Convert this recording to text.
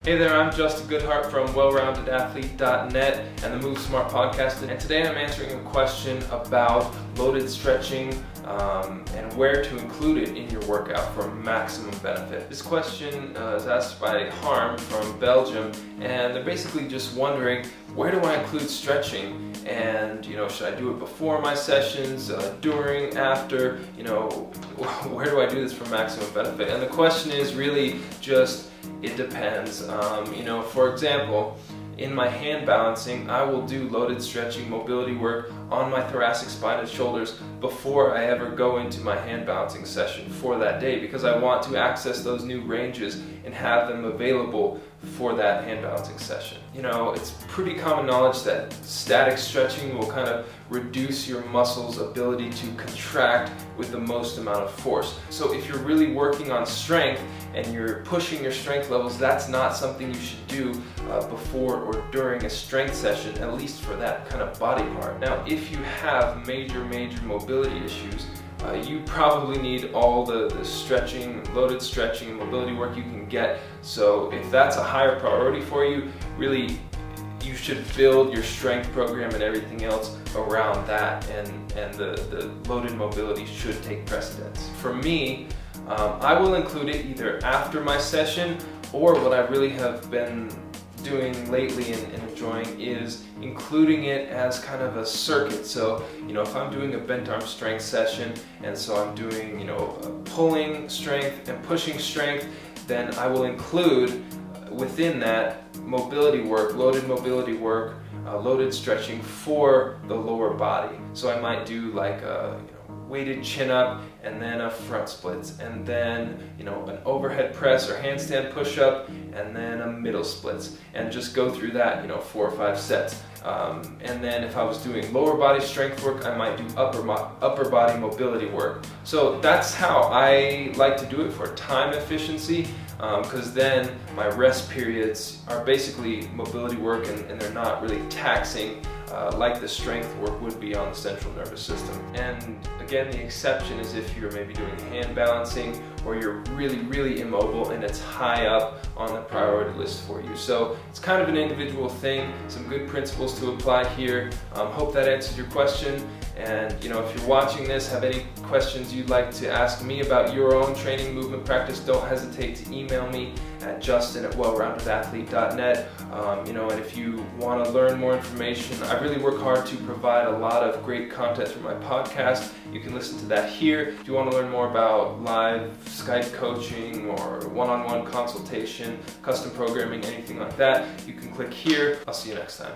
Hey there, I'm Justin Goodhart from Wellrounded and the Move Smart podcast, and today I'm answering a question about loaded stretching and where to include it in your workout for maximum benefit. This question is asked by Harm from Belgium, and they're basically just wondering, where do I include stretching? And should I do it before my sessions, during, after? Where do I do this for maximum benefit? And the question is really just, it depends. For example, in my hand balancing, I will do loaded stretching mobility work on my thoracic spine and shoulders before I ever go into my hand balancing session for that day, because I want to access those new ranges and have them available for that hand balancing session. It's pretty common knowledge that static stretching will kind of reduce your muscles' ability to contract with the most amount of force. So if you're really working on strength and you're pushing your strength levels, that's not something you should do before or during a strength session, at least for that kind of body part. Now, if you have major mobility issues, you probably need all the stretching, loaded stretching and mobility work you can get. So if that's a higher priority for you, really you should build your strength program and everything else around that, and the loaded mobility should take precedence. For me, I will include it either after my session, or what I really have been doing lately and enjoying is including it as kind of a circuit. So if I'm doing a bent arm strength session, and so I'm doing pulling strength and pushing strength, then I will include within that mobility work, loaded mobility work, loaded stretching for the lower body. So I might do like a weighted chin up, and then a front splits, and then an overhead press or handstand push up, and then a middle splits, and just go through that 4 or 5 sets. And then if I was doing lower body strength work, I might do upper body mobility work. So that's how I like to do it for time efficiency, because then my rest periods are basically mobility work, and they're not really taxing like the strength work would be on the central nervous system. And again, the exception is if you're maybe doing hand balancing, or you're really immobile and it's high up on the priority list for you. So it's kind of an individual thing, some good principles to apply here. Hope that answered your question. And if you're watching this, have any questions you'd like to ask me about your own training movement practice, don't hesitate to email me at justin@wellrounded and if you want to learn more information, I really work hard to provide a lot of great content through my podcast. You can listen to that here. If you want to learn more about live Skype coaching or one-on-one consultation, custom programming, anything like that, you can click here. I'll see you next time.